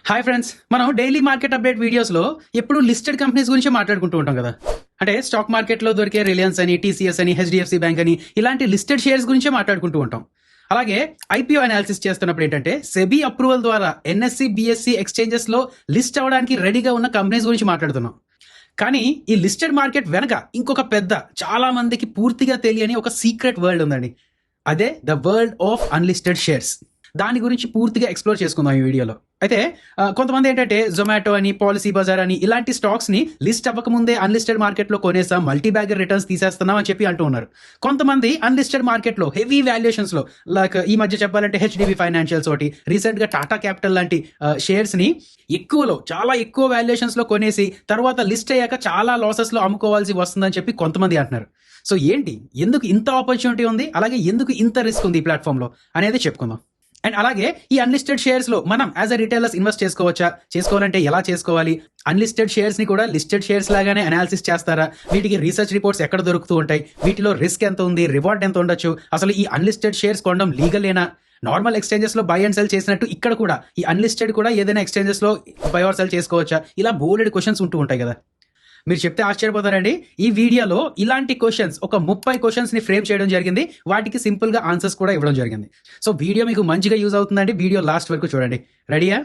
Hi friends, మనం daily market update వీడియోస్లో ఎప్పుడు లిస్టెడ్ కంపెనీస్ గురించి మాట్లాడుకుంటూ ఉంటాం కదా. అంటే స్టాక్ మార్కెట్లో దొరికే రిలయన్స్ అని, టీసీఎస్ అని, హెచ్డిఎఫ్సి బ్యాంక్ అని ఇలాంటి లిస్టెడ్ షేర్స్ గురించే మాట్లాడుకుంటూ ఉంటాం. అలాగే ఐపీఓ అనాలిసిస్ చేస్తున్నప్పుడు ఏంటంటే సెబీ అప్రూవల్ ద్వారా ఎన్ఎస్సి, బిఎస్సి ఎక్స్చేంజెస్లో లిస్ట్ అవ్వడానికి రెడీగా ఉన్న కంపెనీస్ గురించి మాట్లాడుతున్నాం. కానీ ఈ లిస్టెడ్ మార్కెట్ వెనక ఇంకొక పెద్ద, చాలా మందికి పూర్తిగా తెలియని ఒక సీక్రెట్ వరల్డ్ ఉందండి. అదే the world of unlisted shares. దాని గురించి పూర్తిగా ఎక్స్ప్లోర్ చేసుకుందాం ఈ వీడియోలో. అయితే కొంతమంది ఏంటంటే జొమాటో అని, పాలసీ బజార్ అని ఇలాంటి స్టాక్స్ ని లిస్ట్ అవ్వకముందే అన్లిస్టెడ్ మార్కెట్లో కొనేసాం, మల్టీ బ్యాగర్ రిటర్న్స్ తీసేస్తున్నాం అని చెప్పి అంటూ ఉన్నారు. కొంతమంది అన్లిస్టెడ్ మార్కెట్లో హెవీ వాల్యుయేషన్స్ లో, లైక్ ఈ మధ్య చెప్పాలంటే హెచ్డిబి ఫైనాన్షియల్స్ ఒకటి, రీసెంట్ గా టాటా క్యాపిటల్ లాంటి షేర్స్ ని ఎక్కువలో, చాలా ఎక్కువ వాల్యుయేషన్స్ లో కొనేసి తర్వాత లిస్ట్ అయ్యాక చాలా లాసెస్ లో అమ్ముకోవాల్సి వస్తుందని చెప్పి కొంతమంది అంటున్నారు. సో ఏంటి, ఎందుకు ఇంత ఆపర్చునిటీ ఉంది, అలాగే ఎందుకు ఇంత రిస్క్ ఉంది ఈ ప్లాట్ఫామ్ లో అనేది చెప్పుకుందాం. అండ్ అలాగే ఈ అన్లిస్టెడ్ షేర్స్ లో మనం యాజ్ అ రిటైలర్స్ ఇన్వెస్ట్ చేసుకోవచ్చా, చేసుకోవాలంటే ఎలా చేసుకోవాలి, అన్లిస్టెడ్ షేర్స్ ని కూడా లిస్టెడ్ షేర్స్ లాగానే అనాలిసిస్ చేస్తారా, వీటికి రీసెర్చ్ రిపోర్ట్స్ ఎక్కడ దొరుకుతూ ఉంటాయి, వీటిలో రిస్క్ ఎంత ఉంది, రివార్డ్ ఎంత ఉండొచ్చు, అసలు ఈ అన్లిస్టెడ్ షేర్స్ కొనడం లీగలేనా, నార్మల్ ఎక్స్చేంజెస్ లో బై అండ్ సెల్ చేసినట్టు ఇక్కడ కూడా ఈ అన్లిస్టెడ్ కూడా ఏదైనా ఎక్స్చేంజెస్ లో బై ఆర్ సెల్ చేసుకోవచ్చా, ఇలా బోలెడ్ క్వశ్చన్స్ ఉంటూ ఉంటాయి కదా. మీరు చెప్తే ఆశ్చర్యపోతారండి. ఈ వీడియోలో ఇలాంటి క్వశ్చన్స్ ఒక 30 క్వశ్చన్స్ ని ఫ్రేమ్ చేయడం జరిగింది, వాటికి సింపుల్ గా ఆన్సర్స్ కూడా ఇవ్వడం జరిగింది. సో వీడియో మీకు మంచిగా యూజ్ అవుతుందండి, వీడియో లాస్ట్ వరకు చూడండి. రెడీయా?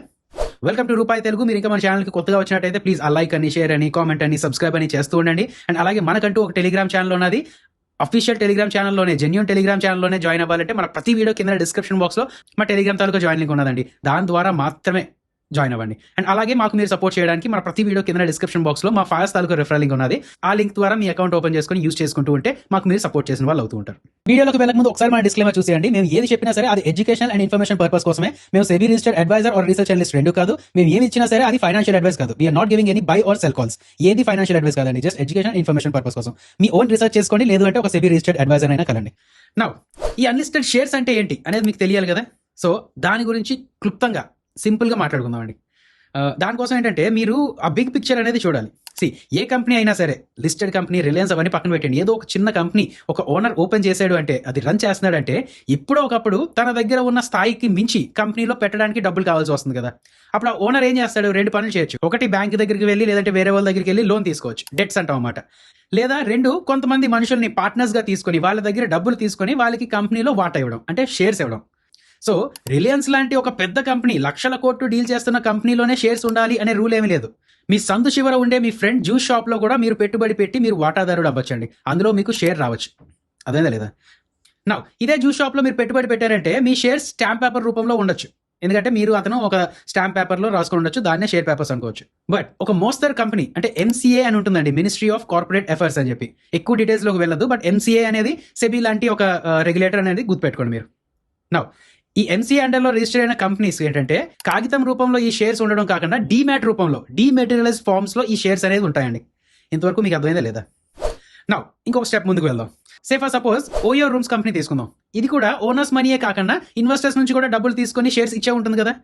వెల్కమ్ టు రూపాయి తెలుగు. మీరు ఇంకా మన ఛానల్కి కొత్తగా వచ్చినట్టయితే ప్లీజ్ ఆ లైక్ అని, షేర్ అని, కామెంట్ అని, సబ్స్క్రైబ్ అని చేస్తూ ఉండండి. అండ్ అలాగే మనకంటూ ఒక టెలిగ్రామ్ ఛానల్ ఉన్నది. అఫీషియల్ టెలిగ్రామ్ ఛానల్లోనే, జెన్యూన్ టెలిగ్రామ్ ఛానల్లోనే జాయిన్ అవ్వాలంటే మన ప్రతి వీడియో కింద డిస్క్రిప్షన్ బాక్స్ లో మా టెలిగ్రామ్ తాలూకా జాయిన్ లింక్ ఉన్నదండి. దాని ద్వారా మాత్రమే జాయిన్ అవ్వండి. అండ్ అలాగే మాకు మీరు సపోర్ట్ చేయడానికి మన ప్రతి వీడియో కింద డిస్క్రిప్షన్ బాక్స్ లో మా ఫాయర్స్ తాలూకా రిఫరల్ లింక్ ఉన్నది. ఆ లింక్ ద్వారా మీ అకౌంట్ ఓపెన్ చేసుకుని యూజ్ చేసుకుంటూ ఉంటే మాకు మీరు సపోర్ట్ చేసిన వాళ్ళు అవుతూ ఉంటారు. వీడియోలోకి వెళ్ళక ముందు ఒకసారి మన డిస్క్లైమర్ చూసేయండి. మేము ఏది చెప్పినా సరే అది ఎడ్యుకేషన్ అండ్ ఇన్ఫర్మేషన్ పర్పస్ కోసమే. మేము SEBI registered adviser or research analyst రెండు కాదు. మేము ఏమి ఇచ్చినా సరే అది ఫైనాన్షియల్ అడ్వైస్ కాదు. We're not giving any buy or sell calls. ఏది ఫైనాన్షియల్ అడ్వైస్ కాదండి, జస్ట్ ఎడ్యుకేషన్ ఇన్ఫర్మేషన్ పర్పస్ కోసం. మీ ఓన్ రీసెర్చ్ చేసుకోండి, లేదు అంటే ఒక సెబీ రిజిస్టర్డ్ అడ్వైజర్ అయినా కలండి. నౌ ఈ అన్లిస్టెడ్ షేర్స్ అంటే ఏంటి అనేది మీకు తెలియాలి కదా. సో దాని గురించి క్లుప్తంగా సింపుల్ గా మాట్లాడుకుందామండి. దానికోసం ఏంటంటే మీరు ఆ బిగ్ పిక్చర్ అనేది చూడాలి. ఏ కంపెనీ అయినా సరే, లిస్టెడ్ కంపెనీ, రిలయన్స్ అవన్నీ పక్కన పెట్టండి, ఏదో ఒక చిన్న కంపెనీ ఒక ఓనర్ ఓపెన్ చేశాడు అంటే, అది రన్ చేస్తున్నాడంటే ఎప్పుడో ఒకప్పుడు తన దగ్గర ఉన్న స్థాయికి మించి కంపెనీలో పెట్టడానికి డబ్బులు కావాల్సి వస్తుంది కదా. అప్పుడు ఆ ఓనర్ ఏం చేస్తాడు, రెండు పనులు చేయొచ్చు. ఒకటి, బ్యాంక్ దగ్గరికి వెళ్ళి, లేదంటే వేరే వాళ్ళ దగ్గరికి వెళ్ళి లోన్ తీసుకోవచ్చు, డెట్స్ అంటాం అన్నమాట. లేదా రెండు, కొంతమంది మనుషుల్ని పార్ట్నర్స్ గా తీసుకొని వాళ్ళ దగ్గర డబ్బులు తీసుకొని వాళ్ళకి కంపెనీలో వాటా ఇవ్వడం, అంటే షేర్స్ ఇవ్వడం. సో రిలయన్స్ లాంటి ఒక పెద్ద కంపెనీ, లక్షల కోట్లు డీల్ చేస్తున్న కంపెనీలోనే షేర్స్ ఉండాలి అనే రూల్ ఏమీ లేదు. మీ సందు చివర ఉండే మీ ఫ్రెండ్ జ్యూస్ షాప్ లో కూడా మీరు పెట్టుబడి పెట్టి మీరు వాటాదారుడు అవ్వచ్చండి, అందులో మీకు షేర్ రావచ్చు. అదేనా లేదా? నా ఇదే జ్యూస్ షాప్ లో మీరు పెట్టుబడి పెట్టారంటే మీ షేర్స్ స్టాంప్ పేపర్ రూపంలో ఉండొచ్చు, ఎందుకంటే మీరు అతను ఒక స్టాంప్ పేపర్ లో రాసుకొని ఉండొచ్చు, దాన్నే షేర్ పేపర్స్ అనుకోవచ్చు. బట్ ఒక మోస్తరు కంపెనీ అంటే ఎంసీఏ అని ఉంటుందండి, మినిస్ట్రీ ఆఫ్ కార్పొరేట్ అఫైర్స్ అని చెప్పి. ఎక్కువ డీటెయిల్స్ లోకి వెళ్ళదు, బట్ ఎంసీఏ అనేది సెబీ లాంటి ఒక రెగ్యులేటర్ అనేది గుర్తుపెట్టుకోండి మీరు. నా ఈ ఎంసీఏ అండర్లో రిజిస్టర్ అయిన కంపెనీస్ ఏంటంటే కాగితం రూపంలో ఈ షేర్స్ ఉండడం కాకుండా డీమ్యాట్ రూపంలో, డీమెటీరియలైజ్ ఫార్మ్స్ లో ఈ షేర్స్ అనేది ఉంటాయండి. ఇంతవరకు మీకు అర్థమైందా లేదా? నా ఇంకొక స్టెప్ ముందుకు వెళ్దాం. For suppose OYO rooms company తీసుకుందాం. ఇది కూడా ఓనర్స్ మనీయే కాకుండా ఇన్వెస్టర్స్ నుంచి కూడా డబ్బులు తీసుకొని షేర్స్ ఇచ్చే ఉంటుంది కదా.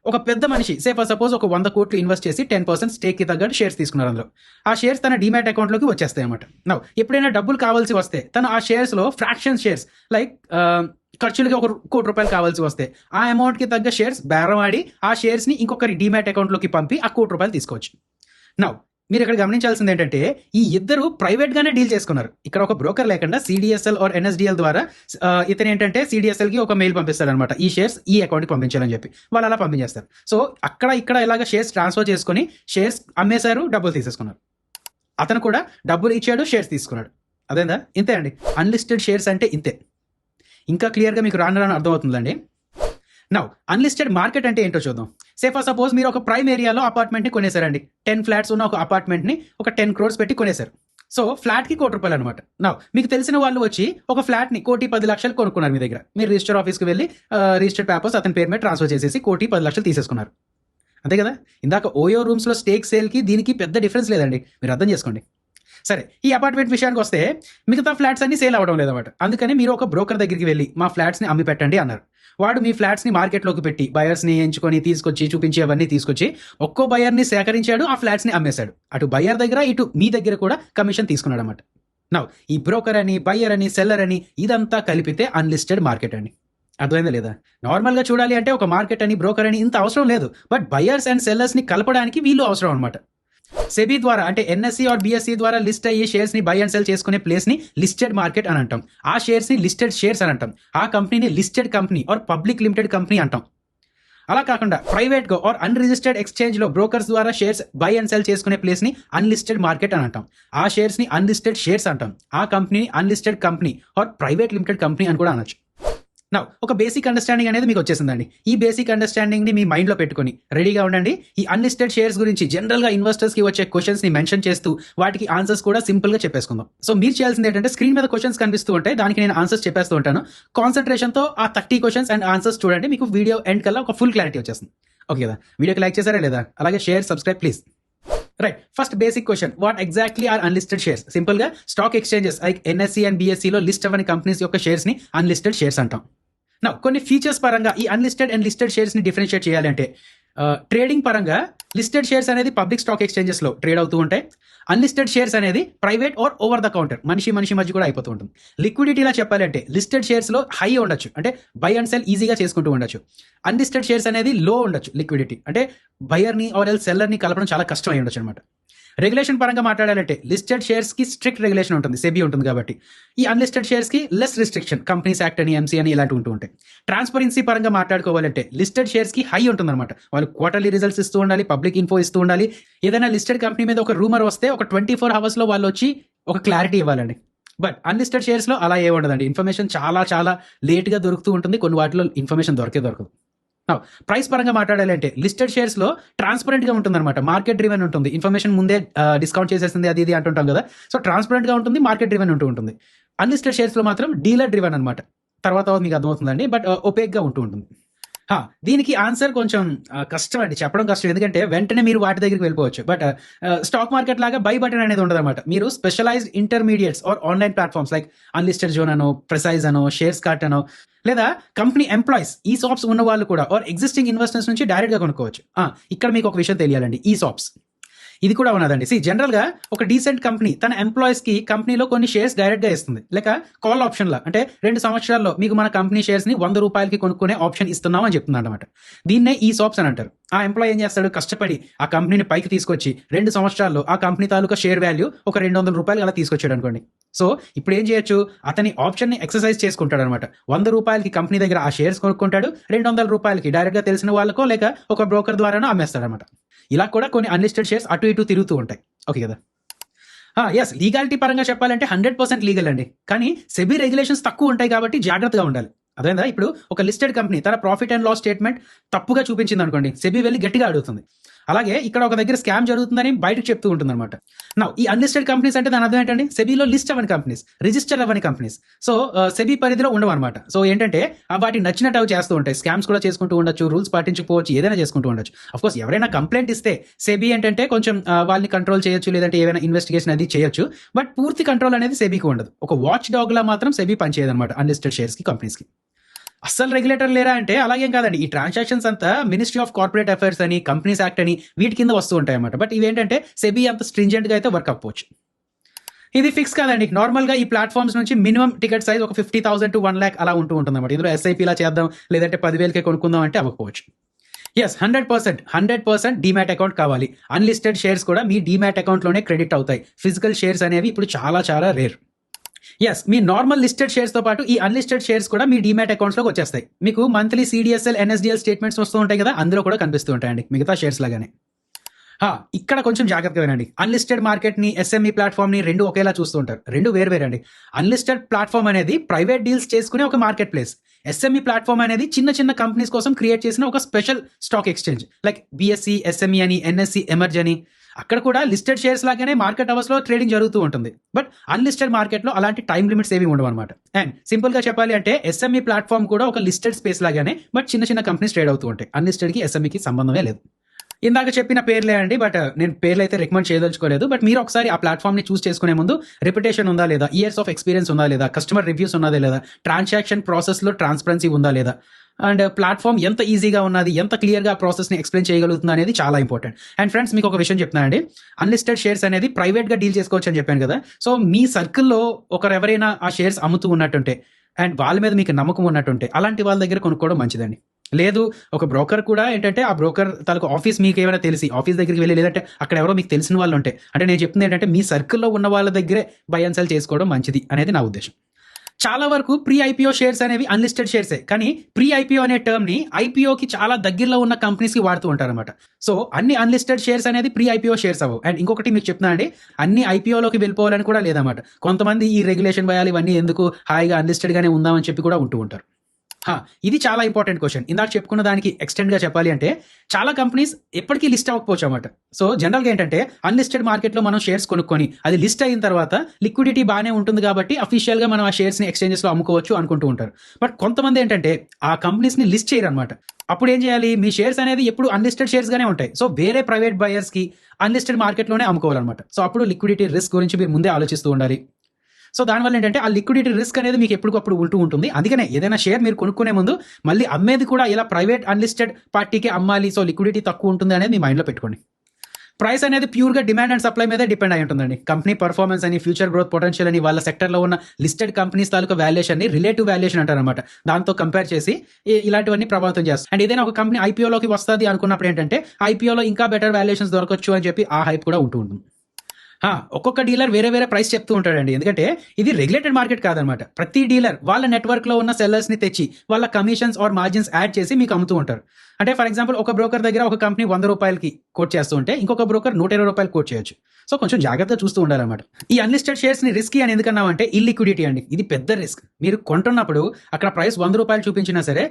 ఒక పెద్ద మనిషి ఫర్ సపోజ్ ఒక 100 కోట్లు ఇన్వెస్ట్ చేసి 10% స్టేక్ కి తగ్గట్టు షేర్స్ తీసుకున్నారు. అందులో ఆ షేర్స్ తన డీమ్యాట్ అకౌంట్ లోకి వచ్చేస్తాయి అన్నమాట. నా ఎప్పుడైనా డబ్బులు కావాల్సి వస్తే తను ఆ షేర్స్ లో ఫ్రాక్షన్ షేర్స్, లైక్ ఖర్చులకి ₹1 కోటి కావాల్సి వస్తే ఆ అమౌంట్ కి తగ్గ షేర్స్ బేరం ఆడి ఆ షేర్స్ ని ఇంకొకరి డీమ్యాట్ అకౌంట్ లోకి పంపి ఆ ₹1 కోటి తీసుకోవచ్చు. నా మీరు ఇక్కడ గమనించాల్సింది ఏంటంటే ఈ ఇద్దరు ప్రైవేట్ గానే డీల్ చేసుకున్నారు. ఇక్కడ ఒక బ్రోకర్ లేకుండా సిడిఎస్ఎల్ ఆర్ ఎన్ఎస్డిఎల్ ద్వారా ఇతను ఏంటంటే సిడిఎస్ఎల్ కి ఒక మెయిల్ పంపిస్తాడు అనమాట, ఈ షేర్స్ ఈ అకౌంట్ కి పంపించాలని చెప్పి. వాళ్ళు అలా పంపించేస్తారు. సో అక్కడ ఇక్కడ ఇలాగ షేర్స్ ట్రాన్స్ఫర్ చేసుకుని షేర్స్ అమ్మేశారు, డబ్బులు తీసేసుకున్నారు. అతను కూడా డబ్బులు ఇచ్చాడు, షేర్స్ తీసుకున్నాడు. అదేందా? ఇంతే అండి, అన్లిస్టెడ్ షేర్స్ అంటే ఇంతే. ఇంకా క్లియర్గా మీకు రాను అర్థమవుతుందండి. నౌ అన్లిస్టెడ్ మార్కెట్ అంటే ఏంటో చూద్దాం. ఫర్ సపోజ్ మీరు ఒక ప్రైమ్ ఏరియాలో అపార్ట్మెంట్ ని కొనేసారండి. 10 ఫ్లాట్స్ ఉన్న ఒక అపార్ట్మెంట్ ని ఒక 10 crores పెట్టి కొనేశారు. సో ఫ్లాట్ కి ₹1 అనమాట. నౌ మీకు తెలిసిన వాళ్ళు వచ్చి ఒక ఫ్లాట్ ని 1,10,00,000 కొనుక్కున్నారు మీ దగ్గర. మీరు రిజిస్టర్ ఆఫీస్కి వెళ్ళి రిజిస్టర్డ్ పేపర్స్ అతని పేరు మీద ట్రాన్స్ఫర్ చేసేసి 1,10,00,000 తీసేసుకున్నారు. అంతే కదా. ఇందాక ఓయో రూమ్స్ లో స్టేక్ సేల్ కి దీనికి పెద్ద డిఫరెన్స్ లేదండి, మీరు అర్థం చేసుకోండి. సరే, ఈ అపార్ట్మెంట్ విషయానికి వస్తే మిగతా ఫ్లాట్స్ అన్ని సేల్ అవ్వడం లేదన్నమాట. అందుకని మీరు ఒక బ్రోకర్ దగ్గరికి వెళ్ళి మా ఫ్లాట్స్ ని అమ్మి పెట్టండి అన్నారు. వాడు మీ ఫ్లాట్స్ ని మార్కెట్లోకి పెట్టి బయర్స్ ని ఎంచుకొని తీసుకొచ్చి చూపించి అవన్నీ తీసుకొచ్చి ఒక్కో బయర్ ని సేకరించాడు, ఆ ఫ్లాట్స్ ని అమ్మేశాడు. అటు బయర్ దగ్గర ఇటు మీ దగ్గర కూడా కమిషన్ తీసుకున్నాడు అన్నమాట. నౌ ఈ బ్రోకర్ అని, బయర్ అని, సెల్లర్ అని ఇదంతా కలిపితే అన్లిస్టెడ్ మార్కెట్ అండి. అర్థమైందా లేదా? నార్మల్గా చూడాలి అంటే ఒక మార్కెట్ అని బ్రోకర్ అని ఇంత అవసరం లేదు, బట్ బయర్స్ అండ్ సెల్లర్స్ ని కలపడానికి వీళ్ళు అవసరం అనమాట. సెబీ ద్వారా అంటే ఎన్ఎస్సి ఆర్ బిఎస్సి ద్వారా లిస్ట్ అయ్యి షేర్స్ ని బై అండ్ సెల్ చేసుకునే ప్లేస్ ని లిస్టెడ్ మార్కెట్ అని అంటాం. ఆ షేర్స్ ని లిస్టెడ్ షేర్స్ అని అంటాం. ఆ కంపెనీని listed company or public limited company అంటాం. అలా కాకుండా ప్రైవేట్ గా ఆర్ అన్రిజిస్టర్డ్ ఎక్స్చేంజ్ లో బ్రోకర్స్ ద్వారా షేర్స్ బై అండ్ సెల్ చేసుకునే ప్లేస్ ని అన్లిస్టెడ్ మార్కెట్ అని అంటాం. ఆ షేర్స్ ని అన్లిస్టెడ్ షేర్స్ అంటాం. ఆ company unlisted company or private limited company అని కూడా అనొచ్చు. నా ఒక బేసిక్ అండర్స్టాండింగ్ అనేది మీకు వచ్చేసిందండి. ఈ బేసిక్ అండర్స్టాండింగ్ ని మీ మైండ్ లో పెట్టుకొని రెడీగా ఉండండి. ఈ అన్లిస్టెడ్ షేర్స్ గురించి జనరల్ గా ఇన్వెస్టర్స్ కి వచ్చే క్వశ్చన్స్ ని మెన్షన్ చేస్తూ వాటికి ఆన్సర్స్ కూడా సింపుల్ గా చెప్పేసుకుందాం. సో మీరు చేయాల్సింది ఏంటంటే స్క్రీన్ మీద క్వశ్చన్స్ కనిపిస్తూ ఉంటాయి, దానికి నేను ఆన్సర్స్ చెప్పేస్తూ ఉంటాను. కాన్సన్ట్రేషన్ తో ఆ 30 క్వశ్చన్స్ అండ్ ఆన్సర్స్ చూడండి, మీకు వీడియో ఎండ్ కల్లా ఒక ఫుల్ క్లారిటీ వచ్చేస్తుంది. ఓకే కదా? వీడియోకి లైక్ చేశారా లేదా? అలాగే share, subscribe please. Right, first basic question, what exactly are unlisted shares? Simple గా stock exchanges like NSE and BSE లో లిస్ట్ అవ్వని కంపెనీస్ యొక్క షేర్స్ ని అన్లిస్టెడ్ షేర్స్ అంటాం. నా కొన్ని ఫీచర్స్ పరంగా ఈ అన్లిస్టెడ్ అండ్ లిస్టెడ్ షేర్స్ ని డిఫరెన్షియేట్ చేయాలంటే ట్రేడింగ్ పరంగా లిస్టెడ్ షేర్స్ అనేది పబ్లిక్ స్టాక్ ఎక్స్చేంజెస్ లో ట్రేడ్ అవుతూ ఉంటాయి. అన్లిస్టెడ్ షేర్స్ అనేది private or over the counter మనిషి మధ్య కూడా అయిపోతూ ఉంటుంది. లిక్విడిటీలా చెప్పాలంటే లిస్టెడ్ షేర్స్ లో హై ఉండొచ్చు, అంటే బై అండ్ సెల్ ఈజీగా చేసుకుంటూ ఉండొచ్చు. అన్లిస్టెడ్ షేర్స్ అనేది లో ఉండొచ్చు లిక్విడిటీ, అంటే బయర్ ని ఆర్ ఎల్ సెల్లర్ ని కలపడం చాలా కష్టం అయి ఉండొచ్చు అనమాట. రెగ్యులేషన్ పరంగా మాట్లాడాలంటే లిస్టెడ్ షేర్స్ కి స్ట్రిక్ట్ రెగ్యులేషన్ ఉంటుంది, సెబీ ఉంటుంది కాబట్టి. ఈ అన్లిస్టెడ్ షేర్స్ కి లెస్ రిస్ట్రిక్షన్, కంపెనీస్ యాక్ట్ అని, ఎంసీ అని ఇలాంటివి ఉంటూ ఉంటాయి. ట్రాన్స్పరెన్సీ పరంగా మాట్లాడుకోవాలంటే లిస్టెడ్ షేర్స్ కి హై ఉంటుందన్నమాట. వాళ్ళు క్వార్టర్లీ రిజల్ట్స్ ఇస్తూ ఉండాలి, పబ్లిక్ ఇన్ఫో ఇస్తూ ఉండాలి. ఏదైనా లిస్టెడ్ కంపెనీ మీద ఒక రూమర్ వస్తే ఒక 24 hours లో వాళ్ళు వచ్చి ఒక క్లారిటీ ఇవ్వాలండి. బట్ అన్లిస్టెడ్ షేర్స్ లో అలా ఏ ఉండదండి. ఇన్ఫర్మేషన్ చాలా లేట్ గా దొరుకుతూ ఉంటుంది, కొన్ని వాటిలో ఇన్ఫర్మేషన్ దొరకదు. ప్రైస్ పరంగా మాట్లాడాలంటే లిస్టెడ్ షేర్స్ లో ట్రాన్స్పరెంట్ గా ఉంటుంది అనమాట, మార్కెట్ డ్రివెన్ ఉంటుంది. ఇన్ఫర్మేషన్ ముందే డిస్కౌంట్ చేసేస్తుంది అది ఇది అంటుంటాం కదా, సో ట్రాన్స్పరెంట్ గా ఉంటుంది, మార్కెట్ డ్రివెన్ ఉంటుంది. అన్లిస్టెడ్ షేర్స్ లో మాత్రం డీలర్ డ్రివెన్ అనమాట. తర్వాత మీకు అర్థమవుతుందండి, బట్ ఒపేక్ గా ఉంటుంది. దీనికి ఆన్సర్ కొంచెం కష్టం అండి, చెప్పడం కష్టం, ఎందుకంటే వెంటనే మీరు వాటి దగ్గరికి వెళ్ళిపోవచ్చు. బట్ స్టాక్ మార్కెట్ లాగా బై బటన్ అనేది ఉండదు అనమాట. మీరు specialised intermediates or online platforms like unlisted zone అనో, ప్రెసైజ్ అనో, షేర్స్ కార్ట్ అనో, లేదా కంపెనీ ఎంప్లాయీస్ ఈ సాప్స్ ఉన్న వాళ్ళు కూడా ఆర్ ఎగ్జిస్టింగ్ ఇన్వెస్టర్స్ నుంచి డైరెక్ట్ గా కొనుక్కోవచ్చు. ఇక్కడ మీకు ఒక విషయం తెలియాలండి, ఈ సాప్స్ ఇది కూడా ఉన్నదండి. జనరల్ గా ఒక డీసెంట్ కంపెనీ తన ఎంప్లాయీస్ కి కంపెనీలో కొన్ని షేర్స్ డైరెక్ట్ గా ఇస్తుంది, లేక కాల్ ఆప్షన్ లా, అంటే 2 సంవత్సరాల్లో మీకు మన కంపెనీ షేర్స్ ని 100 రూపాయలకి కొనుక్కునే ఆప్షన్ ఇస్తున్నాం అని చెప్తుంది అనమాట. దీన్నే ఈ సాప్స్ అని అంటారు. ఆ ఎంప్లాయీ ఏం చేస్తాడు, కష్టపడి ఆ కంపెనీని పైకి తీసుకొచ్చి 2 సంవత్సరాల్లో ఆ కంపెనీ తాలూకా షేర్ వాల్యూ ఒక 200 రూపాయలు అలా తీసుకొచ్చాడు అనుకోండి. సో ఇప్పుడు ఏం చేయొచ్చు, అతని ఆప్షన్ ని ఎక్సర్సైజ్ చేసుకుంటాడు అనమాట. 100 రూపాయలకి కంపెనీ దగ్గర ఆ షేర్స్ కొనుక్కుంటాడు, 200 రూపాయలకి డైరెక్ట్ గా తెలిసిన వాళ్ళకో లేక ఒక బ్రోకర్ ద్వారానో అమ్మేస్తాడు అనమాట. ఇలా కూడా కొన్ని అన్లిస్టెడ్ షేర్స్ అటు ఇటు తిరుగుతూ ఉంటాయి. ఓకే కదా? ఎస్, లీగాలిటీ పరంగా చెప్పాలంటే 100% లీగల్ అండి. కానీ సెబీ రెగ్యులేషన్స్ తక్కువ ఉంటాయి కాబట్టి జాగ్రత్తగా ఉండాలి. అదేందా, ఇప్పుడు ఒక లిస్టెడ్ కంపెనీ తన ప్రాఫిట్ అండ్ లాస్ స్టేట్మెంట్ తప్పుగా చూపించింది అనుకోండి, సెబీ వెళ్ళి గట్టిగా అడుగుతుంది. అలాగే ఇక్కడ ఒక దగ్గర స్కామ్ జరుగుతుందని బయటకు చెప్తూ ఉంటుంది అనమాట. ఈ అన్లిస్టెడ్ కంపెనీస్ అంటే దాని అర్థం ఏంటండి, సెబీలో లిస్ట్ అవ్వని కంపెనీస్, రిజిస్టర్ అవ్వని కంపెనీస్. సో సెబీ పరిధిలో ఉండవు అనమాట. సో ఏంటంటే వాటి నచ్చినట్టు అవి చేస్తూ ఉంటాయి, స్కామ్స్ కూడా చేసుకుంటూ ఉండొచ్చు, రూల్స్ పాటించకపోవచ్చు, ఏదైనా చేసుకుంటూ ఉండొచ్చు. అఫ్కోర్స్ ఎవరైనా కంప్లైంట్ ఇస్తే సెబీ ఏంటంటే కొంచెం వాళ్ళని కంట్రోల్ చేయొచ్చు, లేదంటే ఏమైనా ఇన్వెస్టిగేషన్ అది చేయొచ్చు. బట్ పూర్తి కంట్రోల్ అనేది సెబీకి ఉండదు. ఒక వాచ్ డాగ్ లా మాత్రం సెబీ పనిచేయదన్నమాట అన్లిస్టెడ్ షేర్స్ కి, కంపెనీస్ కి. అస్సలు రెగ్యులేటర్ లేరా అంటే అలాగేం కాదండి. ఈ ట్రాన్సాక్షన్స్ అంతా మినిస్ట్రీ ఆఫ్ కార్పొరేట్ అఫైర్స్ అని, కంపెనీస్ యాక్ట్ అని వీటి కింద వస్తూ ఉంటాయి అన్నమాట. బట్ ఇవేంటంటే సెబీ అంత స్ట్రింజెంట్ గా అయితే వర్క్ అవ్వచ్చు. ఇది ఫిక్స్ కాదండి. నార్మల్ గా ఈ ప్లాట్ఫామ్స్ నుంచి మినిమం టికెట్ సైజ్ ఒక 50,000 to 1 lakh అలా ఉంటూ ఉంటుంది అన్నమాట. ఇందులో ఎస్ఐపి లా చేద్దాం, లేదంటే 10,000కే కొనుక్కుందాం అంటే అవ్వకపోవచ్చు. ఎస్, 100% డీమ్యాట్ అకౌంట్ కావాలి. అన్లిస్టెడ్ షేర్స్ కూడా మీ డీమ్యాట్ అకౌంట్ లోనే క్రెడిట్ అవుతాయి. ఫిజికల్ షేర్స్ అనేవి ఇప్పుడు చాలా రేర్. ఎస్, మీ నార్మల్ లిస్టెడ్ షేర్స్ తో పాటు ఈ అన్లిస్టెడ్ షేర్స్ కూడా మీ డీమ్యాట్ అకౌంట్స్ లోకి వచ్చేస్తాయి. మీకు మంత్లీ సిడిఎస్ఎల్, ఎన్ఎస్డిఎల్ స్టేట్మెంట్స్ వస్తూ ఉంటాయి కదా, అందులో కూడా కనిపిస్తూ ఉంటాయండి మిగతా షేర్స్ లాగానే. ఇక్కడ కొంచెం జాగ్రత్తగా వినండి. అన్లిస్టెడ్ మార్కెట్ ని, ఎస్ఎంఈ ప్లాట్ఫామ్ ని రెండు ఒకేలా చూస్తూ ఉంటారు. రెండు వేరువేరండి. అన్లిస్టెడ్ ప్లాట్ఫామ్ అనేది ప్రైవేట్ డీల్స్ చేసుకునే ఒక మార్కెట్ ప్లేస్. ఎస్ఎంఈ ప్లాట్ఫామ్ అనేది చిన్న కంపెనీస్ కోసం క్రియేట్ చేసిన ఒక special stock exchange, like BSc, SME అని, ఎన్ఎస్సి, ఎమర్జ్ అని. అక్కడ కూడా లిస్టెడ్ షేర్స్ లాగానే మార్కెట్ అవర్స్ లో ట్రేడింగ్ జరుగుతూ ఉంటుంది. బట్ అన్లిస్టెడ్ మార్కెట్ లో అలాంటి టైం లిమిట్స్ ఏవి ఉండవు అనమాట. అండ్ సింపుల్ గా చెప్పాలి అంటే ఎస్ఎంఈ ప్లాట్ఫామ్ కూడా ఒక లిస్టెడ్ స్పేస్ లాగానే, బట్ చిన్న కంపెనీస్ ట్రేడ్ అవుతూ ఉంటాయి. అన్లిస్టెడ్ కి ఎస్ఎంఈకి సంబంధమే లేదు. ఇందాక చెప్పిన పేర్లే అండి, బట్ నేను పేర్లు అయితే రికమెండ్ చేయదలుచుకోలేదు. బట్ మీరు ఒకసారి ఆ ప్లాట్ఫామ్ ని చూస్ చేసుకునే ముందు రెప్యుటేషన్ ఉందా లేదా, ఇయర్స్ ఆఫ్ ఎక్స్పీరియన్స్ ఉందా లేదా, కస్టమర్ రివ్యూస్ ఉన్నదా లేదా, ట్రాన్సాక్షన్ ప్రాసెస్ లో ట్రాన్స్పరెన్సీ ఉందా లేదా, అండ్ ప్లాట్ఫామ్ ఎంత ఈజీగా ఉన్నది, ఎంత క్లియర్ గా ప్రాసెస్ ని ఎక్స్ప్లెయిన్ చేయగలుగుతుంది అనేది చాలా ఇంపార్టెంట్. అండ్ ఫ్రెండ్స్, మీకు ఒక విషయం చెప్తున్నానండి, అన్లిస్టెడ్ షేర్స్ అనేది ప్రైవేట్ గా డీల్ చేసుకోవచ్చు అని చెప్పాను కదా. సో మీ సర్కిల్లో ఒకరు ఎవరైనా ఆ షేర్స్ అమ్ముతూ ఉన్నట్టుంటే అండ్ వాళ్ళ మీద మీకు నమ్మకం ఉన్నట్టుంటే అలాంటి వాళ్ళ దగ్గర కొనుక్కోవడం మంచిదండి. లేదు ఒక బ్రోకర్ కూడా ఏంటంటే ఆ బ్రోకర్ తనకు ఆఫీస్ మీకు ఏమైనా తెలిసి ఆఫీస్ దగ్గరికి వెళ్ళి, లేదంటే అక్కడ ఎవరో మీకు తెలిసిన వాళ్ళు ఉంటే, అంటే నేను చెప్తుంది ఏంటంటే మీ సర్కిల్లో ఉన్న వాళ్ళ దగ్గరే బై అండ్ సెల్ చేసుకోవడం మంచిది అనేది నా ఉద్దేశం. చాలా వరకు ప్రీ ఐపీఓ షేర్స్ అనేవి అన్లిస్టెడ్ షేర్సే, కానీ ప్రీ ఐపీఓ అనే టర్మ్ ని ఐపీఓకి చాలా దగ్గరలో ఉన్న కంపెనీస్ కి వాడుతూ ఉంటారన్నమాట. సో అన్ని అన్లిస్టెడ్ షేర్స్ అనేది ప్రీ ఐపీఓ షేర్స్ అవ్వవు. అండ్ ఇంకొకటి మీకు చెప్తున్నా అండి, అన్ని ఐపీఓలోకి వెళ్ళిపోవాలని కూడా లేదన్నమాట. కొంతమంది ఈ రెగ్యులేషన్ భయాలు ఇవన్నీ ఎందుకు, హాయిగా అన్లిస్టెడ్ గానే ఉందామని చెప్పి కూడా ఉంటూ ఉంటారు. ఇది చాలా ఇంపార్టెంట్ క్వశ్చన్. ఇందాక చెప్పుకున్న దానికి ఎక్స్టెండ్ గా చెప్పాలి అంటే చాలా కంపెనీస్ ఎప్పటికీ లిస్ట్ అవ్వకపోవచ్చు అన్నమాట. సో జనరల్గా ఏంటంటే అన్లిస్టెడ్ మార్కెట్లో మనం షేర్స్ కొనుక్కొని అది లిస్ట్ అయిన తర్వాత లిక్విడిటీ బాగానే ఉంటుంది కాబట్టి అఫీషియల్ గా మనం ఆ షేర్స్ ని ఎక్స్చేంజెస్ లో అమ్ముకోవచ్చు అనుకుంటూ ఉంటారు. బట్ కొంతమంది ఏంటంటే ఆ కంపెనీస్ ని లిస్ట్ చేయరు అనమాట. అప్పుడు ఏం చేయాలి, మీ షేర్స్ అనేది ఎప్పుడు అన్లిస్టెడ్ షేర్స్ గానే ఉంటాయి. సో వేరే ప్రైవేట్ బయర్స్ కి అన్లిస్టెడ్ మార్కెట్లోనే అమ్ముకోవాలన్నమాట. సో అప్పుడు లిక్విడిటీ రిస్క్ గురించి మీరు ముందే ఆలోచిస్తూ ఉండాలి. సో దానివల్ల ఏంటంటే ఆ లిక్విడిటీ రిస్క్ అనేది మీకు ఎప్పటికప్పుడు ఉంటూ ఉంటుంది. అందుకనే ఏదైనా షేర్ మీరు కొనుక్కునే ముందు మళ్ళీ అమ్మేది కూడా ఇలా ప్రైవేట్ అన్లిస్టెడ్ పార్టీకి అమ్మాలి, సో లిక్విడిటీ తక్కువ ఉంటుంది అనేది మీ మైండ్లో పెట్టుకోండి. ప్రైస్ అనేది ప్యూర్గా డిమాండ్ అండ్ సప్లై మీదే డిపెండ్ అయి ఉంటుందండి. కంపెనీ పర్ఫార్మెన్స్ అని, ఫ్యూచర్ గ్రోత్ పొటెన్షియల్ అని, వాళ్ళ సెక్టర్లో ఉన్న లిస్టెడ్ కంపెనీస్ తాలూకా వాల్యుయేషన్ ని రిలేటివ్ వాల్యుయేషన్ అంటారనమాట. దాంతో కంపేర్ చేసి ఇలాంటివన్నీ ప్రభావితం చేస్తాయి. అండ్ ఏదైనా ఒక కంపెనీ ఐపీఓలోకి వస్తుంది అనుకున్నప్పుడు ఏంటంటే ఐపీఓలో ఇంకా బెటర్ వాల్యుయేషన్స్ దొరకచ్చు అని చెప్పి ఆ హైప్ కూడా ఉంటూ ఉంటుంది. ఒక్కొక్క డీలర్ వేరే వేరే ప్రైస్ చెప్తూ ఉంటాడండి, ఎందుకంటే ఇది రెగ్యులేటెడ్ మార్కెట్ కాదనమాట. ప్రతి డీలర్ వాళ్ళ నెట్వర్క్ లో ఉన్న సెల్లర్స్ ని తెచ్చి వాళ్ళ కమిషన్స్ ఆర్ మార్జిన్స్ యాడ్ చేసి మీకు అమ్ముతూ ఉంటారు. అంటే ఫర్ ఎగ్జాంపుల్ ఒక బ్రోకర్ దగ్గర ఒక కంపెనీ 100 రూపాయలకి కోట్ చేస్తూ ఉంటే ఇంకొక బ్రోకర్ 120 రూపాయలు కోట్ చేయొచ్చు. సో కొంచెం జాగ్రత్తగా చూస్తూ ఉండాలన్నమాట. ఈ అన్లిస్టెడ్ షేర్స్ ని రిస్కీ అని ఎందుకన్నామంటే ఇల్లిక్విడిటీ అండి. ఇది పెద్ద రిస్క్. మీరు కొంటున్నప్పుడు అక్కడ ప్రైస్ 100 రూపాయలు చూపించినా సరే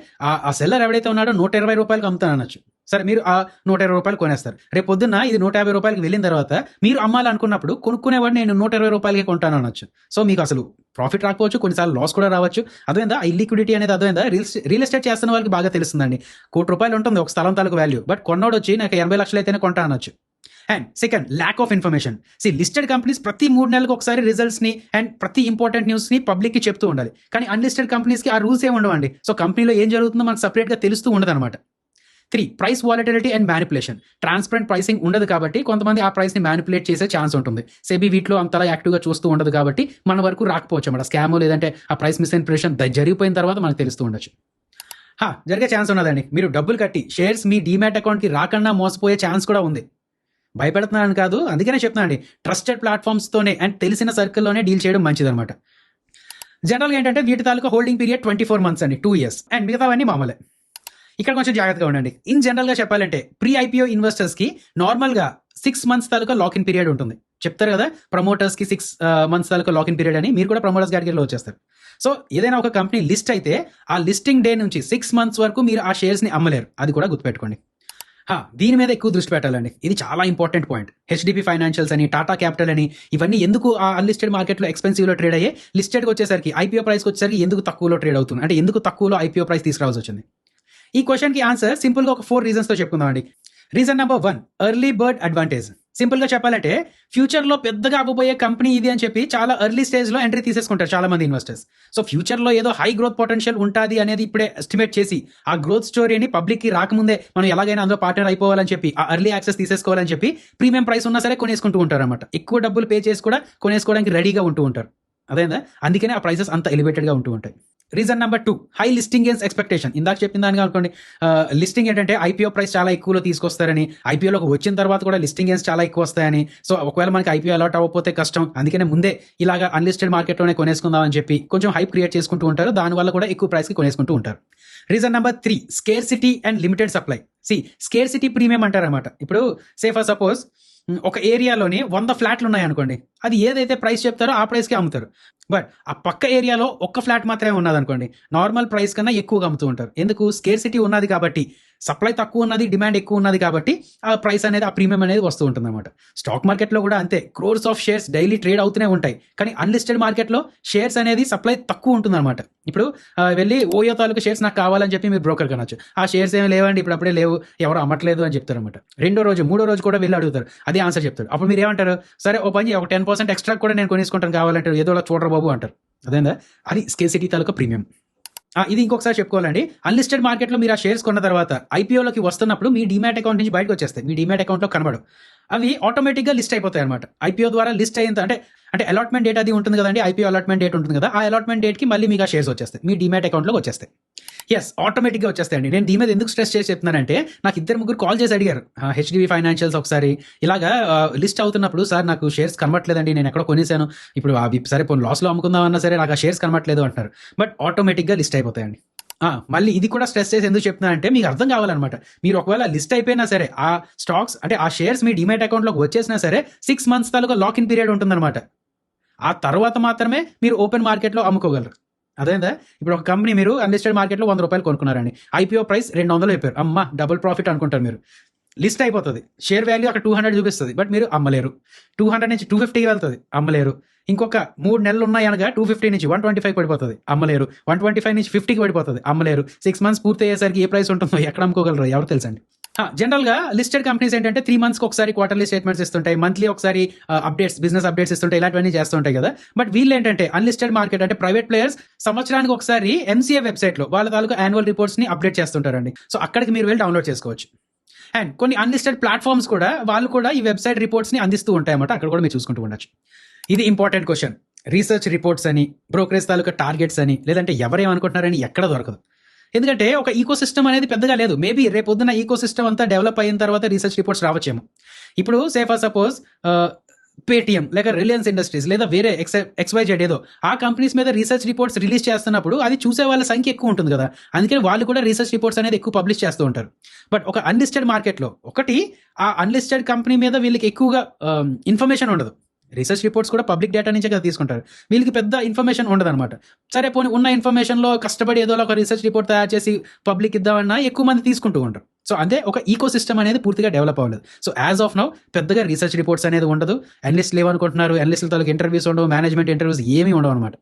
ఆ సెల్లర్ ఎవరైతే ఉన్నాడో 120 రూపాయలకు అమ్ముతానొచ్చు. సరే మీరు ఆ 120 రూపాయలు కొనేస్తారు. రేపు పొద్దున్న ఇది 150 రూపాయలకి వెళ్ళిన తర్వాత మీరు అమ్మాలనుకున్నప్పుడు కొనుక్కునేవాడు నేను 120 రూపాయలకి కొంటాను అనొచ్చు. సో మీకు అసలు ప్రాఫిట్ రాకపోవచ్చు, కొన్నిసార్లు లాస్ కూడా రావచ్చు. అదేందా ఇల్లిక్విడిటీ అనేది, అదేందా రియల్ ఎస్టేట్ చేస్తున్న వాళ్ళకి బాగా తెలుస్తుందండి. ₹1,00,00,000 ఉంటుంది ఒక స్థలం తాలూకు వాల్యూ, బట్ కొన్నోడు వచ్చి నాకు 80 లక్షలు అయితేనే కొంటా అనొచ్చు. And second, lack of information. Listed companies ప్రతి 3 నెలలకు ఒకసారి రిజల్ట్స్ ని అండ్ ప్రతి ఇంపార్టెంట్ న్యూస్ ని పబ్లిక్ కి చెప్తూ ఉండాలి. కానీ అన్లిస్టెడ్ కంపెనీస్ కి ఆ రూల్స్ ఏమి ఉండవండి. సో కంపెనీలో ఏం జరుగుతుందో మనకు సపరేట్ గా తెలుస్తూ ఉండదు అనమాట. 3, price volatility and manipulation. Transparent pricing ఉండదు కాబట్టి కొంతమంది ఆ ప్రైస్ ని మ్యానిపులేట్ చేసే ఛాన్స్ ఉంటుంది. సెబీ వీటిలో అంతలా యాక్టివ్ గా చూస్తూ ఉండదు కాబట్టి మన వరకు రాకపోవచ్చు అన్నమాట. స్కామ్ లేదంటే ఆ ప్రైస్ మిస్ఇన్ఫర్మేషన్ జరిగిపోయిన తర్వాత మనకు తెలుస్తూ ఉండొచ్చు. జరిగే ఛాన్స్ ఉన్నదండి. మీరు డబ్బులు కట్టి షేర్స్ మీ డీమ్యాట్ అకౌంట్ కి రాకుండా మోసపోయే ఛాన్స్ కూడా ఉంది. భయపెడుతున్నాను కాదు, అందుకనే చెప్తున్నా అండి, ట్రస్టెడ్ ప్లాట్ఫామ్స్ తోనే అండ్ తెలిసిన సర్కిల్లోనే డీల్ చేయడం మంచిదన్నమాట. జనరల్గా ఏంటంటే వీటి తాలూకా హోల్డింగ్ పీరియడ్ 24 months అండి, 2 years. అండ్ మిగతావన్నీ మామూలే. ఇక్కడ కొంచెం జాగ్రత్తగా ఉండండి. ఇన్ జనరల్ గా చెప్పాలంటే ప్రీ ఐపీఓ ఇన్వెస్టర్స్ కి నార్మల్ గా 6 months తాలూకా లాకిన్ పీరియడ్ ఉంటుంది. చెప్తారు కదా ప్రమోటర్స్ కి 6 months తాలూకా లాకిన్ పీరియడ్ అని, మీరు కూడా ప్రమోటర్స్ కేటగిరీలో వచ్చేస్తారు. సో ఏదైనా ఒక కంపెనీ లిస్ట్ అయితే ఆ లిస్టింగ్ డే నుంచి 6 months వరకు మీరు ఆ షేర్స్ ని అమ్మలేరు. అది కూడా గుర్తుపెట్టుకోండి. దీని మీద ఎక్కువ దృష్టి పెట్టాలండి. ఇది చాలా ఇంపార్టెంట్ పాయింట్. హెచ్డిపి ఫైనాన్షియల్స్ అని, టాటా క్యాపిటల్ అని, ఇవన్నీ ఎందుకు ఆ అన్లిస్టెడ్ మార్కెట్లో ఎక్స్పెన్సివ్ లో ట్రేడ్ అయ్యే, లిస్టెడ్కి వచ్చేసరికి ఐపీఓ ప్రైస్కి వచ్చేసరికి ఎందుకు తక్కువలో ట్రేడ్ అవుతుంది, అంటే ఎందుకు తక్కువలో ఐపీఓ ప్రైస్ తీసుకురావాల్సి వచ్చింది? ఈ క్వశ్చన్ కి ఆన్సర్ సింపుల్ గా ఒక 4 reasons తో చెప్పుకుందామండి. Reason number 1, early bird advantage. Simple గా చెప్పాలంటే ఫ్యూచర్ లో పెద్దగా అవ్వబోయే కంపెనీ ఇది అని చెప్పి చాలా ఎర్లీ స్టేజ్ లో ఎంట్రీ తీసేసుకుంటారు చాలా మంది ఇన్వెస్టర్స్. సో ఫ్యూచర్ లో ఏదో హై గ్రోత్ పొటెన్షియల్ ఉంటుంది అనేది ఇప్పుడే ఎస్టిమేట్ చేసి ఆ గ్రోత్ స్టోరీని పబ్లిక్ కి రాకముందే మనం ఎలాగైనా అందులో పార్ట్నర్ అయిపోవాలని చెప్పి ఆ ఎర్లీ యాక్సెస్ తీసేసుకోవాలని చెప్పి ప్రీమియం ప్రైస్ ఉన్నా సరే కొనేసుకుంటూ ఉంటారు అనమాట. ఎక్కువ డబ్బులు పే చేసి కూడా కొనేసుకోవడానికి రెడీగా ఉంటూ ఉంటారు. అదేందా, అందుకనే ఆ ప్రైసెస్ అంత ఎలివేటెడ్ గా ఉంటూ ఉంటాయి. Reason number 2, high listing gains expectation. ఇందాక చెప్పిన దానిగా అనుకోండి, లిస్టింగ్ ఏంటంటే ఐపీఓ ప్రైస్ చాలా ఎక్కువలో తీసుకొస్తారని, ఐపీఓలోకి వచ్చిన తర్వాత కూడా లిస్టింగ్ గెయిన్స్ చాలా ఎక్కువ వస్తాయని. సో ఒకవేళ మనకి ఐపీఓ అలాట్ అవ్వకపోతే కష్టం, అందుకనే ముందే ఇలాగా అన్లిస్టెడ్ మార్కెట్లోనే కొనేసుకుందాం అని చెప్పి కొంచెం హైప్ క్రియేట్ చేసుకుంటూ ఉంటారు. దానివల్ల కూడా ఎక్కువ ప్రైస్కి కొనేసుకుంటూ ఉంటారు. Reason number 3, scarcity and limited supply. Scarcity premium అంటారనమాట. ఇప్పుడు సే ఫర్ సపోజ్ ఒక ఏరియాలోని 100 ఫ్లాట్లు ఉన్నాయి అనుకోండి, అది ఏదైతే ప్రైస్ చెప్తారో ఆ ప్రైస్కి అమ్ముతారు. బట్ ఆ పక్క ఏరియాలో ఒక్క ఫ్లాట్ మాత్రమే ఉన్నది అనుకోండి, నార్మల్ ప్రైస్ కన్నా ఎక్కువగా అమ్ముతూ ఉంటారు. ఎందుకు? స్కేర్సిటీ ఉన్నది కాబట్టి, సప్లై తక్కువ ఉన్నది, డిమాండ్ ఎక్కువ ఉన్నది కాబట్టి ఆ ప్రైస్ అనేది, ఆ ప్రీమియం అనేది వస్తూ ఉంటుంది అనమాట. స్టాక్ మార్కెట్లో కూడా అంతే, crores of shares daily trade అవుతూనే ఉంటాయి. కానీ అన్లిస్టెడ్ మార్కెట్లో షేర్స్ అనేది సప్లై తక్కువ ఉంటుంది అనమాట. ఇప్పుడు వెళ్ళి ఓయో తాలూకు షేర్స్ నాకు కావాలని చెప్పి మీరు బ్రోకర్ కనొచ్చు, ఆ షేర్స్ ఏమి లేవండి ఇప్పుడు అప్పుడే లేవు, ఎవరు అమ్మట్లేదు అని చెప్తారు అనమాట. 2వ రోజు 3వ రోజు కూడా వెళ్ళి అడుగుతారు, అదే ఆన్సర్ చెప్తారు. అప్పుడు మీరు ఏమంటారు? సరే ఓ పని, ఒక 10% ఎక్స్ట్రా కూడా నేను కొనేసుకుంటాను కావాలంటారు, ఏదో చూడరు బాబు అంటారు. అదేందా, అది స్కేర్సిటీ తాలూకా ప్రీమియం. ఇది ఇంకొకసారి చెప్పుకోవాలండి. అన్లిస్టెడ్ మార్కెట్లో మీరు ఆ షేర్స్ కొన్న తర్వాత ఐపీఓలోకి వస్తున్నప్పుడు మీ డీమ్యాట్ అకౌంట్ నుంచి బయటకు వచ్చేస్తాయి, మీ డీమ్యాట్ అకౌంట్లో కనబడు. అవి ఆటోమేటిక్గా లిస్ట్ అయిపోతాయి అనమాట. ఐపీఓ ద్వారా లిస్ట్ అయిన అంటే అలాట్మెంట్ డేట్ అది ఉంటుంది కదండి, ఐపీఓ అలాట్మెంట్ డేట్ ఉంటుంది కదా, ఆ అలాట్మెంట్ డేట్కి మళ్ళీ మీకు ఆ షేర్స్ వచ్చేస్తాయి, మీ డీమ్యాట్ అకౌంట్లోకి వచ్చేస్తాయి. ఎస్, ఆటోమేటిక్గా వచ్చేస్తాయండి. నేను దీని మీద ఎందుకు స్ట్రెస్ చేసి చెప్తున్నానంటే, నాకు 2-3 కాల్ చేసి అడిగారు హెచ్డివి ఫైనాన్షియల్స్ ఒకసారి ఇలాగా లిస్ట్ అవుతున్నప్పుడు, సార్ నాకు షేర్స్ కనబట్లేదండి, నేను ఎక్కడ కొనేసాను, ఇప్పుడు అవి సరే పోనీ లాస్లో అమ్ముకుందామన్నా సరే నాకు ఆ షేర్స్ కనబట్లేదు అంటారు. బట్ ఆటోమేటిక్గా లిస్ట్ అయిపోతాయండి. మళ్ళీ ఇది కూడా స్ట్రెస్ చేసి ఎందుకు చెప్తున్నా అంటే, మీకు అర్థం కావాలన్నమాట. మీరు ఒకవేళ లిస్ట్ అయిపోయినా సరే ఆ స్టాక్స్ అంటే ఆ షేర్స్ మీ డిమాట్ అకౌంట్లోకి వచ్చేసినా సరే 6 months తాలూకా లాక్ ఇన్ పీరియడ్ ఉంటుందన్నమాట. ఆ తర్వాత మాత్రమే మీరు ఓపెన్ మార్కెట్లో అమ్ముకోగలరు. అదేందా, ఇప్పుడు ఒక కంపెనీ మీరు అన్లిస్టెడ్ మార్కెట్లో ₹100 కొనుక్కున్నారండి, ఐపీఓ ప్రైస్ 200 అయిపోయారు, అమ్మ డబుల్ ప్రాఫిట్ అనుకుంటారు మీరు. లిస్ట్ అయిపోతుంది, షేర్ వాల్యూ అక్కడ 200 చూపిస్తుంది, బట్ మీరు అమ్మలేరు. 200 నుంచి 250 వెళ్తుంది, అమ్మలేరు. ఇంకొక 3 నెలలు ఉన్నాయి అనగా 250 నుంచి 125 పడిపోతుంది, అమ్మలేరు. 125 నుంచి 50కి పడిపోతుంది, అమ్మలేరు. 6 months పూర్తి అయ్యేసరికి ఏ ప్రైస్ ఉంటుందో ఎక్కడ అమ్ముకోగలరు ఎవరు తెలుసండి. జనరల్గా లిస్టెడ్ కంపెనీస్ ఏంటంటే 3 monthsకి ఒకసారి క్వార్టర్లీ స్టేట్మెంట్స్ ఇస్తుంటాయి, మంత్లీ ఒకసారి అప్డేట్స్, బిజినెస్ అప్డేట్స్ ఇస్తుంటాయి, ఇలాంటివన్నీ చేస్తూ ఉంటాయి కదా. బట్ వీళ్ళు ఏంటంటే అన్లిస్టెడ్ మార్కెట్ అంటే ప్రైవేట్ ప్లేయర్స్ సంవత్సరానికి ఒకసారి ఎంసీఏ వెబ్సైట్లో వాళ్ళ తాలూకా యాన్యువల్ రిపోర్ట్స్ని అప్డేట్ చేస్తుంటారండి. సో అక్కడికి మీరు వెళ్ళి డౌన్లోడ్ చేసుకోవచ్చు. అండ్ కొన్ని అన్లిస్టెడ్ ప్లాట్ఫామ్స్ కూడా వాళ్ళు కూడా ఈ వెబ్సైట్ రిపోర్ట్స్ని అందిస్తూ ఉంటాయి అన్నమాట, అక్కడ కూడా మీరు చూసుకుంటూ ఉండొచ్చు. ఇది ఇంపార్టెంట్ క్వశ్చన్. రీసెర్చ్ రిపోర్ట్స్ అని, బ్రోకరేజ్ తాలూకా టార్గెట్స్ అని, లేదంటే ఎవరేమనుకుంటున్నారని ఎక్కడ దొరకదు. ఎందుకంటే ఒక ఈకో సిస్టమ్ అనేది పెద్దగా లేదు. మేబీ రేపొద్దున ఈకో సిస్టమ్ అంతా డెవలప్ అయిన తర్వాత రీసెర్చ్ రిపోర్ట్స్ రావచ్చేమో. ఇప్పుడు సే ఫర్ సపోజ్ పేటిఎం లేక రిలయన్స్ ఇండస్ట్రీస్ లేదా వేరే XYZ ఏదో ఆ కంపెనీస్ మీద రీసెర్చ్ రిపోర్ట్స్ రిలీజ్ చేస్తున్నప్పుడు అది చూసే వాళ్ళ సంఖ్య ఎక్కువ ఉంటుంది కదా, అందుకని వాళ్ళు కూడా రీసెర్చ్ రిపోర్ట్స్ అనేది ఎక్కువ పబ్లిష్ చేస్తూ ఉంటారు. బట్ ఒక అన్లిస్టెడ్ మార్కెట్లో ఒకటి ఆ అన్లిస్టెడ్ కంపెనీ మీద వీళ్ళకి ఎక్కువగా ఇన్ఫర్మేషన్ ఉండదు. రీసెర్చ్ రిపోర్ట్స్ కూడా పబ్లిక్ డేటా నుంచే కదా తీసుకుంటారు, వీళ్ళకి పెద్ద ఇన్ఫర్మేషన్ ఉండదు అనమాట. సరే పోనీ ఉన్న ఇన్ఫర్మేషన్లో కష్టపడి ఏదో ఒక రీసెర్చ్ రిపోర్ట్ తయారు చేసి పబ్లిక్ ఇద్దామన్నా ఎక్కువ మంది తీసుకుంటూ ఉంటారు. సో అదే ఒక ఈకో సిస్టమ్ అనేది పూర్తిగా డెవలప్ అవ్వలేదు. సో యాజ్ ఆఫ్ నౌ పెద్దగా రీసెర్చ్ రిపోర్ట్స్ అనేది ఉండదు, అనలిస్ట్ లేవనుకుంటున్నారు, అనలిస్టుల తాలూకు ఇంటర్వ్యూస్ ఉండవు, మేనేజ్మెంట్ ఇంటర్వ్యూస్ ఏమీ ఉండవు అనమాట.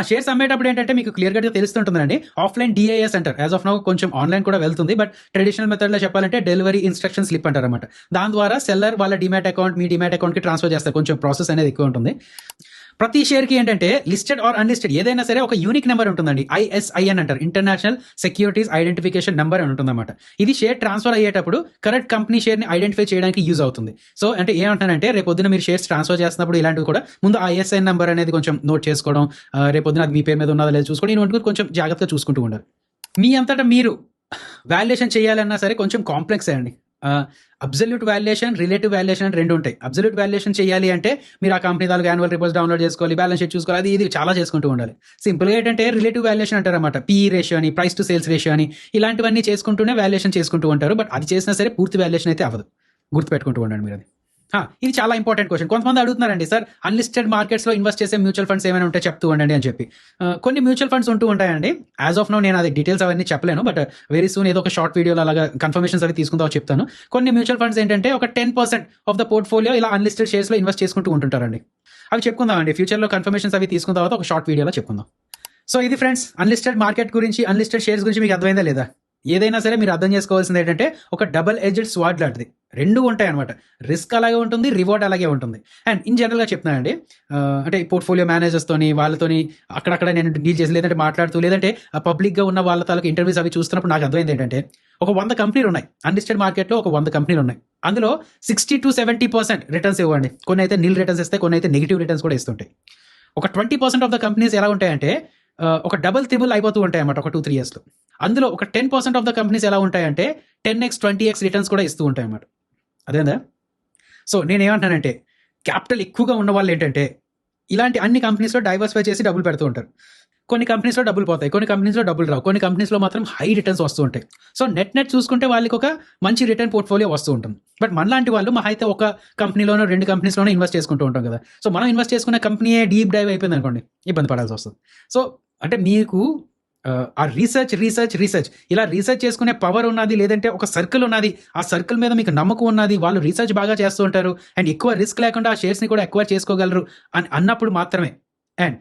షేర్స్ అమ్మేటప్పుడు ఏంటంటే మీకు క్లియర్గా తెలుస్తుంటుందండి, ఆఫ్లైన్ DIS అంటారు. యాజ్ ఆఫ్ నౌ కొంచెం ఆన్లైన్ కూడా వెళ్తుంది, బట్ ట్రెడిషనల్ మెథడ్లో చెప్పాలంటే డెలివరీ ఇన్స్ట్రక్షన్ స్లిప్ అంటారు అనమాట. దాని ద్వారా సెల్లర్ వాళ్ళ డిమాట్ అకౌంట్ మీ డిమాట్ అకౌంట్కి ట్రాన్స్ఫర్ చేస్తారు, కొంచెం ప్రాసెస్ అనేది ఎక్కువ ఉంటుంది. ప్రతి షేర్కి ఏంటంటే లిస్టెడ్ ఆర్ అన్లిస్టెడ్ ఏదైనా సరే ఒక యూనిక్ నెంబర్ ఉంటుందండి, ISIN అంటారు, ఇంటర్నేషనల్ సెక్యూరిటీస్ ఐడెంటిఫికేషన్ నెంబర్ అని ఉంటుందన్నమాట. ఇది షేర్ ట్రాన్స్ఫర్ అయ్యేటప్పుడు కరెక్ట్ కంపెనీ షేర్ని ఐడెంటిఫై చేయడానికి యూజ్ అవుతుంది. సో అంటే ఏమంటానంటే, రేపొద్దున మీరు షేర్స్ ట్రాన్స్ఫర్ చేస్తున్నప్పుడు ఇలాంటివి కూడా ముందు ISIN నెంబర్ అనేది కొంచెం నోట్ చేసుకోవడం, రేపొద్దున అది మీ పేరు మీద ఉన్నదా లేదా చూసుకోవడం, ఇటువంటి కొంచెం జాగ్రత్తగా చూసుకుంటూ ఉండాలి. మీ అంతటా మీరు వాల్యుయేషన్ చేయాలన్నా సరే కొంచెం కాంప్లెక్స్ అండి. అబ్సల్యూట్ వాల్యుయేషన్, రిలేటివ్ వాల్యుయేషన్ అని 2 ఉంటాయి. అబ్సల్యూట్ వాల్యుయేషన్ చేయాలి అంటే మీరు ఆ కంపెనీ దానికి యాన్యువల్ రిపోర్ట్స్ డౌన్లోడ్ చేసుకోవాలి, బ్యాలెన్స్ షీట్ చూసుకోవాలి, అది ఇది చాలా చేసుకుంటూ ఉండాలి. సింపుల్గా ఏంటంటే రిలేటివ్ వాల్యుయేషన్ అంటారన్నమాట, PE రేషియో అని, ప్రైస్ టు సేల్స్ రేషియో అని, ఇలాంటివన్నీ చేసుకుంటూనే వాల్యుయేషన్ చేసుకుంటూ ఉంటారు. బట్ అది చేసినా సరే పూర్తి వాల్యుయేషన్ అయితే అవ్వదు, గుర్తుపెట్టుకుంటూ ఉండండి మీరు అది. ఇది చాలా ఇంపార్టెంట్ క్వశ్చన్. కొంతమంది అడుగుతున్నారండి, సార్ అన్లిస్టెడ్ మార్కెట్స్లో ఇన్వెస్ట్ చేసే మ్యూచువల్ ఫండ్స్ ఏమైనా ఉంటే చెప్తూ ఉండండి అని చెప్పి. కొన్ని మ్యూచువల్ ఫండ్స్ ఉంటూ ఉంటాయండి. యాజ్ ఆఫ్ నౌ నేను అది డీటెయిల్స్ అవన్నీ చెప్పలేను, బట్ వెరీ సూన్ ఏదో ఒక షార్ట్ వీడియోలో అలాగా కన్ఫర్మేషన్స్ అవి తీసుకుందాం చెప్తాను. కొన్ని మ్యూచువల్ ఫండ్స్ ఏంటంటే ఒక 10% ఆఫ్ ద పోర్ట్ఫోలియో ఇలా అన్లిస్టెడ్ షేర్స్లో ఇన్వెస్ట్ చేసుకుంటూ ఉంటుంటారండి. అవి చెప్పుకుందామండి ఫ్యూచర్లో, కన్ఫర్మేషన్స్ అవి తీసుకున్న తర్వాత ఒక షార్ట్ వీడియోలో చెప్పుకుందాం. సో ఇది ఫ్రెండ్స్, అన్లిస్టెడ్ మార్కెట్ గురించి, అన్లిస్టెడ్ షేర్స్ గురించి మీకు అర్థమైందా లేదా? ఏదైనా సరే మీరు అర్థం చేసుకోవాల్సింది ఏంటంటే, ఒక డబుల్ ఎడ్జ్డ్ స్వార్డ్ లాంటిది, 2 ఉంటాయి అనమాట. రిస్క్ అలాగే ఉంటుంది, రివార్డ్ అలాగే ఉంటుంది. అండ్ ఇన్ జనరల్గా చెప్తున్నానండి, అంటే పోర్ట్ఫోలియో మేనేజర్స్తోని వాళ్ళతోని అక్కడక్కడ నేను డీల్ చేసి, లేదంటే మాట్లాడుతూ, లేదంటే పబ్లిక్గా ఉన్న వాళ్ళ తాలూకు ఇంటర్వ్యూస్ అవి చూస్తున్నప్పుడు నాకు అర్థమైంది ఏంటంటే, ఒక 100 కంపెనీలు ఉన్నాయి అన్లిస్టెడ్ మార్కెట్లో, ఒక 100 కంపెనీలు ఉన్నాయి. అందులో 60-70% రిటర్న్స్ ఇవ్వండి. కొన్ని అయితే నిల్ రిటర్న్స్ ఇస్తాయి, కొన్ని అయితే నెగిటివ్ రిటర్న్స్ కూడా ఇస్తుంటాయి. ఒక 20% ఆఫ్ ద కంపెనీస్ ఎలా ఉంటాయంటే ఒక డబుల్ త్రిబుల్ అయిపోతూ ఉంటాయి అన్నమాట ఒక 2-3 yearsలో. అందులో ఒక 10% ఆఫ్ ద కంపెనీస్ ఎలా ఉంటాయంటే 10x 20x రిటర్న్స్ కూడా ఇస్తూ ఉంటాయి అన్నమాట. అదేందా? సో నేనేమంటానంటే, క్యాపిటల్ ఎక్కువగా ఉన్న వాళ్ళు ఏంటంటే ఇలాంటి అన్ని కంపెనీస్లో డైవర్సిఫై చేసి డబ్బులు పెడుతూ ఉంటారు. కొన్ని కంపెనీస్లో డబ్బులు పోతాయి, కొన్ని కంపెనీస్లో డబ్బులు రావు, కొన్ని కంపెనీస్లో మాత్రం హై రిటర్న్స్ వస్తూ ఉంటాయి. సో నెట్ చూసుకుంటే వాళ్ళకి ఒక మంచి రిటర్న్ పోర్ట్ఫోలియో వస్తూ ఉంటుంది. బట్ మనలాంటి వాళ్ళు మా అయితే ఒక కంపెనీలోనో 2 కంపెనీస్లోనో ఇన్వెస్ట్ చేసుకుంటూ ఉంటాం కదా. సో మనం ఇన్వెస్ట్ చేసుకునే కంపెనీయే డీప్ డైవ్ అయిపోయింది అనుకోండి, ఇబ్బంది పడాల్సి వస్తుంది. సో అంటే మీకు ఆ రీసెర్చ్ ఇలా రీసెర్చ్ చేసుకునే పవర్ ఉన్నది, లేదంటే ఒక సర్కిల్ ఉన్నది, ఆ సర్కిల్ మీద మీకు నమ్మకం ఉన్నది, వాళ్ళు రీసెర్చ్ బాగా చేస్తూ ఉంటారు, అండ్ ఎక్కువ రిస్క్ లేకుండా ఆ షేర్స్ని కూడా ఎక్కువ చేసుకోగలరు అని అన్నప్పుడు మాత్రమే. అండ్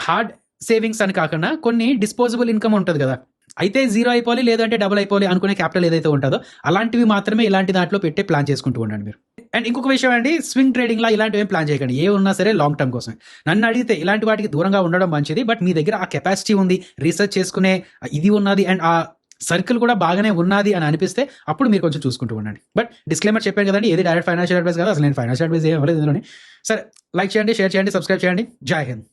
హార్డ్ సేవింగ్స్ అని కాకుండా కొన్ని డిస్పోజబుల్ ఇన్కమ్ ఉంటుంది కదా, అయితే 0 అయిపోవాలి, లేదంటే డబుల్ అయిపోవాలి అనుకునే క్యాపిటల్ ఏదైతే ఉంటుందో అలాంటివి మాత్రమే ఇలాంటి దాంట్లో పెట్టే ప్లాన్ చేసుకుంటూ ఉండండి మీరు. అండ్ ఇంకొక విషయం అండి, స్వింగ్ ట్రేడింగ్లా ఇలాంటివి ఏం ప్లాన్ చేయకండి, ఏ ఉన్నా సరే లాంగ్ టర్మ్ కోసం. నన్ను అడిగితే ఇలాంటి వాటికి దూరంగా ఉండడం మంచిది. బట్ మీ దగ్గర ఆ కెపాసిటీ ఉంది, రీసెర్చ్ చేసుకునే ఇది ఉన్నది, అండ్ ఆ సర్కిల్ కూడా బాగానే ఉన్నది అని అనిపిస్తే అప్పుడు మీరు కొంచెం చూసుకుంటూ ఉండండి. బట్ డిస్క్లైమర్ చెప్పాను కదండి, ఏది డైరెక్ట్ ఫైనాన్షియల్ అడ్వైస్ కాదు, అసలు నేను ఫైనాన్షియల్ అడ్వైస్ ఏం అవ్వలేదు ఇందులోని. సరే, లైక్ చేయండి, షేర్ చేయండి, సబ్స్క్రైబ్ చేయండి. జై హింద్.